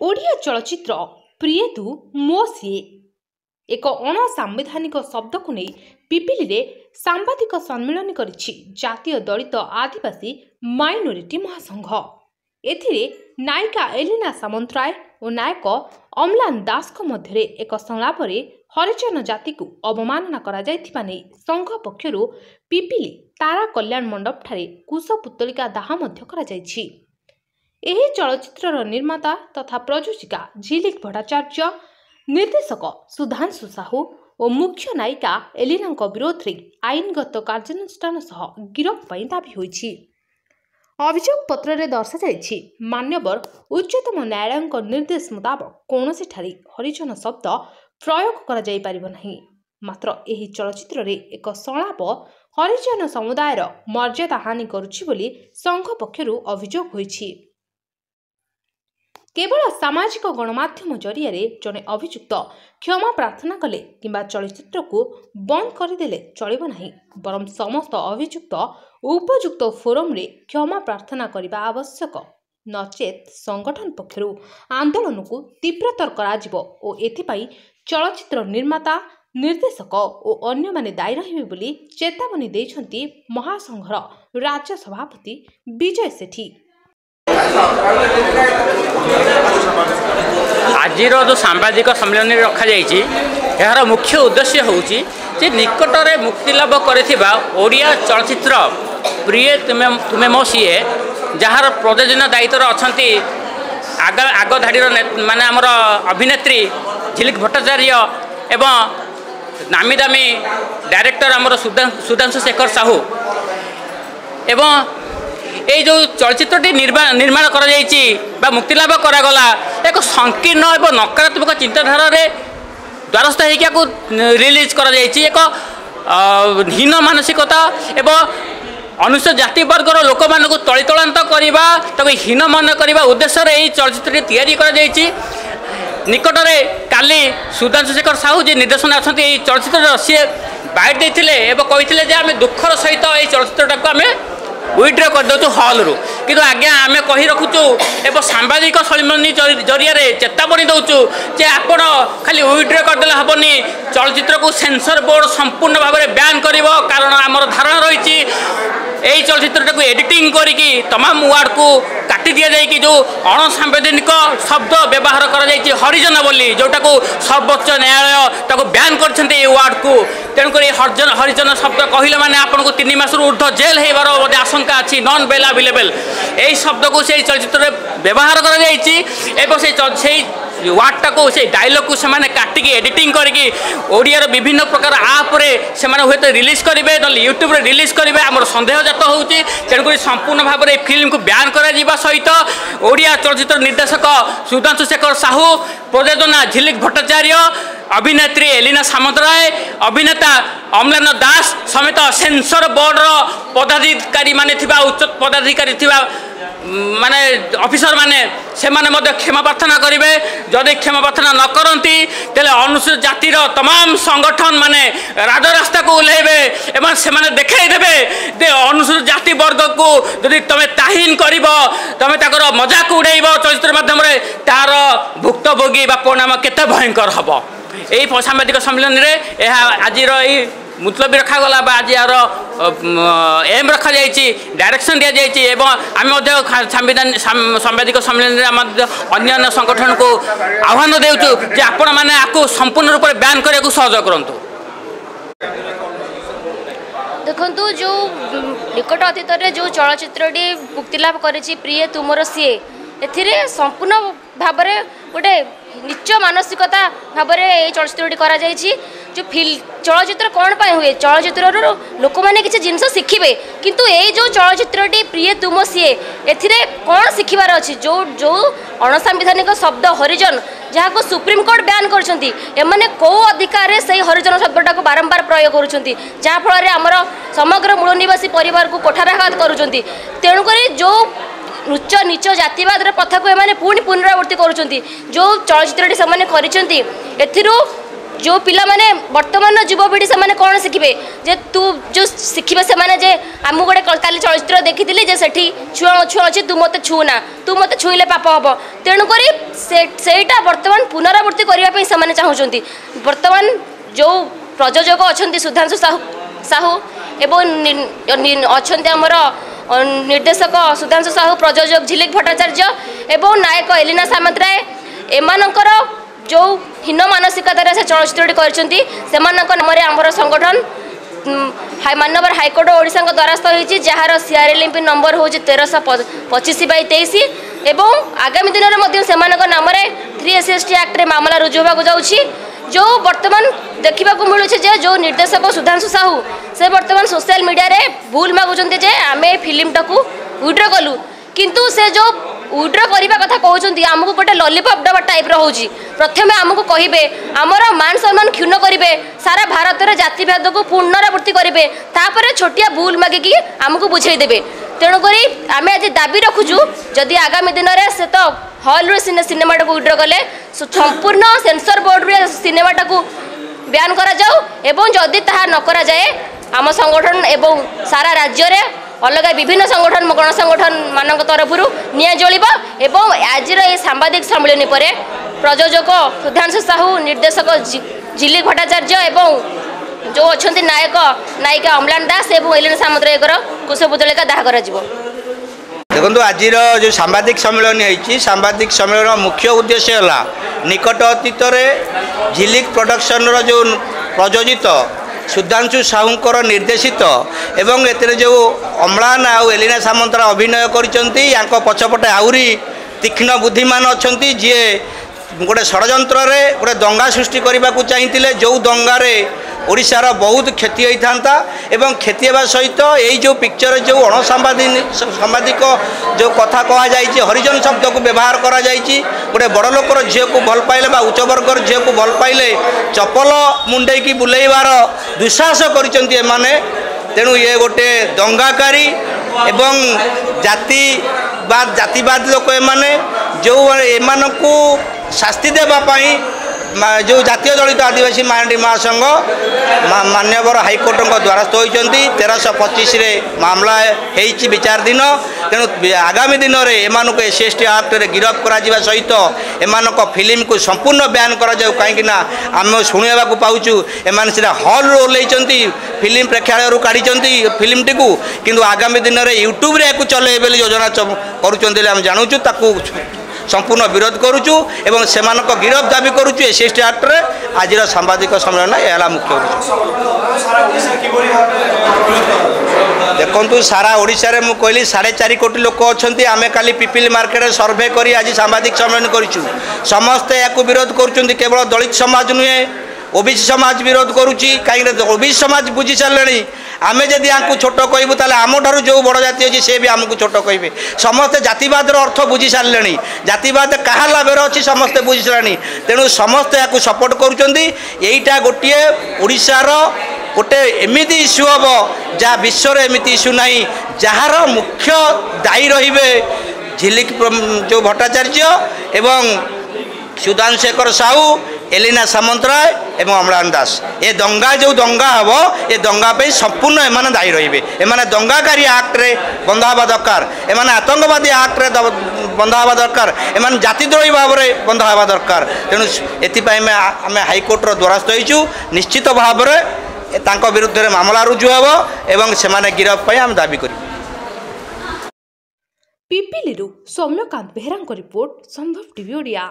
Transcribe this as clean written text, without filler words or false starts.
ओडिया चलचित्र प्रिय तू मो सीए एक अणसांविधानिक शब्द को नहीं पिपिली रे सांबादिक सम्मेलन करिछि जातीय दलित आदिवासी माइनोरिटी महासंघ। एथिरे नायिका एलिना सामंतराय और नायक अम्लान दास को मध्य एक संलाप हरिजन जाति को अवमानना करा जायथिबा नै संघ पक्षरु पिपिली तारा कल्याण मंडप ठारे कुश पुतलिका दाह मध्य करा जायछि। एही चलचित्रर निर्माता तथा प्रयोजिका झिलिक भट्टाचार्य, निर्देशक सुधांशु साहू और मुख्य नायिका एलिना विरोध में आईनगत कार्यानुष्ठान सह गिरफ पर दाबी होइछि। अभियोग पत्र रे दर्शाଯାଇଛି मान्यवर उच्चतम न्यायालय निर्देश मुताबक कौनसी ठारी हरिजन शब्द प्रयोग करा जाई परिबो नहीं। मात्र एही चलचित्र रे एक संलाप हरिजन समुदायर मर्यादा हानि करुछि बोली संघ पक्षरु अभियोग होइछि। केवल सामाजिक गणमाध्यम जरिया जड़े अभियुक्त क्षमा प्रार्थना कले किंबा चलचित्र को बंद करदेले चलिब नहीं, बरं समस्त अभियुक्त उपयुक्त फोरम रे क्षमा प्रार्थना करने आवश्यक, नचेत संगठन पक्षरु आंदोलन को तीव्रतर कराजिबो और एथिपाई चलचित्र निर्माता, निर्देशक और अन्य माने दायी रहिबे बोली चेतावनी दैछंती महासंघर राज्य सभापति विजय सेठी। आज जो सांबादिक सम्मेलन रखा जाइए यार मुख्य उद्देश्य होची जे निकट में मुक्तिलाभ करिथिबा ओडिया चलचित्र प्रिय तुमे मो सीए जार प्रयोजन दायित्व अछंती आग धाड़ी माने आमर अभिनेत्री झिलिक भट्टाचार्य एवं नामी दामी डायरेक्टर आमर सुधांशु शेखर साहू एवं ये जो चलचित्रटी निर्माण करा जाइछि बा मुक्तिलाभ करागला एक संकीर्ण एवं नकारात्मक चिंताधारा रे द्वारस्थ होइका को रिलीज करा जाइछि। एक हीन मानसिकता एवं अनुसूचित जाति वर्गर लोक मान को तलितलांत करवा ताको हीन मन करवा उद्देश्य रे ये चलचित्रटी तैयारी करा जाइछि। निकट में काली सुधांशु शेखर साहू जी निर्देशन अच्छा ये चलचित्र सी बाइट देते एवं कही आम दुखर सहित ये चलचित्रटा को आम विड्र करदे हल रु कि आज्ञा आम कही रखुचु एवं सांबादिक सम्मेलन जरिया चेतावनी दौचु जे आपण खाली विड्र करदे हेनी चलचित्र को सेंसर बोर्ड संपूर्ण भाव में बैन कर कारण आमर धारणा रही यही चलचित्र को एडिटिंग करके तमाम वार्ड को काटी दि जाए जो अणसांवैधानिक शब्द व्यवहार कर हरिजन बोली जोटा को सर्वोच्च न्यायालय बैन कर वार्ड को तेणुक हरिजन शब्द कहले मैंने आपको 3 मास ऊर्ध्व जेल होबार आशंका अच्छी नॉन बेल अवेलेबल यही शब्द को से चलचित्र व्यवहार कर वार्डटा को से डायलॉग को से काटिकी एडिटिंग करके ओडियार विभिन्न प्रकार आप से हूँ रिलीज करेंगे ना यूट्यूब रे रिलीज करेंगे आम सन्देहजात होती तेणुक संपूर्ण भाव में फिल्म को बैन करा सहित ओडिया चलचित्र निर्देशक सुधांशु शेखर साहू, प्रयोजना झिलिक भट्टाचार्य, अभिनेत्री एलिना सामंतराय, अभिनेता अम्लान दास समेत सेंसर बोर्ड पदाधिकारी माने उच्च पदाधिकारी माने ऑफिसर माने से माने क्षमा प्रार्थना करेंगे। जदि क्षमा प्रार्थना न करती तेल अनुसूचित जातिर तमाम संगठन माने राजरास्ता को ओह्लैबे एवं से देखेदेवे दे अनुसूचित जाति वर्ग को जदि तुम ताहीन कर तुम तर मजाक उड़ेब चलचित्र माध्यम तार भुक्तभोगी परिणाम केते भयंकर हम। यही सांबादिक सम्मेलन में आज मुतलबी रखागला आज यार एम रखा जाइए डायरेक्शन दि जाइए आम सांबादिक सम्मेलन में अन्य संगठन को आह्वान देचु जे आपण मैंने आपको संपूर्ण रूप में बैन करने को सहयोग करूँ। देखु जो निकट अतीत जो चलचित्रटी मुक्तिलाभ करिछि प्रिय तुमर सीए ए संपूर्ण भाव में गोटे नीच मानसिकता भाव में चलचित्रटी करा जाइछि। जो चलचित्र कौन पाए हुए चलचित्र लोक मैंने किसी जिनस शिखे किंतु ये जो चलचित्रटी प्रिय तुम सीए ए कौन शिखबार अच्छी जो जो अणसांविधानिक शब्द हरिजन जहाँ को सुप्रीम कोर्ट बैन कर कौ अधिकार से हरिजन शब्दटा को बारंबार प्रयोग कर आमर समग्र मूल निवासी परिवार को कोठाराघात कर तेणुक जो उच्च नीच जातिवाद प्रथा को एमाने पुणी पुनरावृत्ति करुँच जो चलचित्रटी से जो पिला माने वर्तमान युवपीढ़ी से कौन शिखे जे तू जो शिखे से जे आम गोटे काली चलचित्र देखी जे सेठी छुआ छुआ अच्छी तू मत छुना तू मत छुईले पाप हम तेणुक सेटा वर्तमान पुनरावृत्ति करने से चाहते वर्तमान जो प्रयोजक अच्छा सुधांशु साहू एवं अच्छा आमर निर्देशक सुधांशु साहू प्रयोजक झिलिक भट्टाचार्य एवं नायक एलिना सामंतराय एमानकर जो हीन मानसिकतार से चलचित्र कर आमर संगठन मानवर हाइकोर्ट ओडिशा द्वारस्थ होती जार सीआरएलएमपी नंबर हूँ 1325/23 एवं आगामी दिन में नाम 3SST एक्ट मामला रुजु होगा जाऊँगी जो वर्तमान देखा मिलूँ जो निर्देशक सुधांशु साहू से वर्तमान सोशल मीडिया रे भूल मागुंट जे आम फिल्मटा को विड्र कलु किंतु से जो विड्र करने कथा कहते आमको गोटे लॉलीपॉप डबा टाइप रोचे प्रथम आमको कहे आमर मान सम्मान क्षुण्ण करेंगे सारा भारत में जातिभेद को पुनरावृत्ति करेंगे तापर छोटिया भूल मागिकी आमको बुझेदेवे तेणुक आम आज दाबी रखुचु जदि आगामी दिन में से तो हल रू सिनेमाटा को विड्र कले संपूर्ण सेंसर बोर्ड रे सिनेमाटा को ब्यान करा जाऊ एवं जदि ताहा न करा जाए आम संगठन एवं सारा राज्य रे अलग विभिन्न संगठन गणसंगठन मान तरफ निया जलिबा एवं आज सांबादिक सम्मेलन पर प्रयोजक सुधांशु साहू निर्देशक झिलिक भट्टाचार्य एवं जो अच्छा नायक नायिका अम्लान दास एवं एलिना सामंतराय कुशपुतलिका दाह कर देखो आज जो सांबादिक सम्मेलन होती सांबादिक सम्मेलन मुख्य उद्देश्य है निकट अतीत झिलिक प्रोडक्शन जो प्रयोजित सुधांशु साहूंकर निर्देशित एवं एतिर जो अम्लान आउ एलिना सामंतराय अभिनय कर पछपटे आहरी तीक्ष्ण बुद्धिमान अच्छा जी गोटे षड्यंत्र गोटे दंगा सृष्टि करने को चाहिए जो दंगारे ओडिशार बहुत क्षति होता एवं क्षति होगा सहित यही जो पिक्चर जो अणसांबादिक जो कथा कहुई हरिजन शब्द को व्यवहार करा गोटे बड़ लोकर झील को भल पाइले उच्च वर्गर झील को भल पाइले चपल मुंडे की बुलेबार दुस्साहस कर तेणु ये गोटे दंगाकारी एवं जातिवाद लोक एमाने जो एमानकु शास्ति देवाई जो जातीय दलित आदिवासी मानडी महासंघ मान्यवर हाइकोर्ट द्वारस्थ होती 1325 मामला होती विचाराधीन तेणु आगामी दिन में एम SST एक्ट गिरफ करा सहित एम फिल्म को संपूर्ण बैन करा कहीं आम शुणा पाचु एम हल ओल्लैंती फिल्म प्रेक्षालय काढ़ी फिल्मटी को किंतु आगामी दिन में यूट्यूब रे चले योजना करुँच जानूँ संपूर्ण विरोध करुचु एवं सेमान गिरफ दाबी करुचु SST एक्ट रे आज सांबादिक सम्मेलन यह मुख्य देखु सारा ओडिशा रे मु कहली 4.5 कोटी लोक अच्छा आम काली पिपिल मार्केट सर्वे करी आज सांबादिक सम्मेलन करूँ समस्ते या विरोध करुँच केवल दलित समाज नुहे ओबीसी समाज विरोध करुच्ची कहीं ओबीसी समाज बुझी सारे आमे जदि आपको छोट कहबू ताले आमठार जो बड़ जाति अच्छी से भी आमको छोट कहे समस्ते जातिवाद अर्थ बुझी सारे जातिवाद क्या लाभर अच्छी समस्ते बुझी सारे तेणु समस्ते या सपोर्ट करुँचा गोटे ओडिशार गोटे एमती इश्यू हम जहाँ विश्व एमती इश्यू ना जार मुख्य दायी रे झिलिक जो भट्टाचार्य एवं सुधांशु साहू एलिना सामंतराय एवं अम्लान दास ये दंगा जो दंगा हम ये दंगा पे संपूर्ण एमाने दायी रे एमाने दंगाकारी एक्ट रे बंधा हवा दरकार एमाने आतंकवादी एक्ट रे बंधा हवा दरकार एमाने जातिद्रोही भाव में बंधा हवा दरकार तेणु एथिपाई आम हाइकोर्टर द्वारस्थ होइचु निश्चित भाव में विरुद्ध में मामला रुजु हम एवं सेमाने गिरफ पाई आम दाबी करूँ। पिपिली सौम्यकांत बेहरा रिपोर्ट संभव टीवी ओडिया।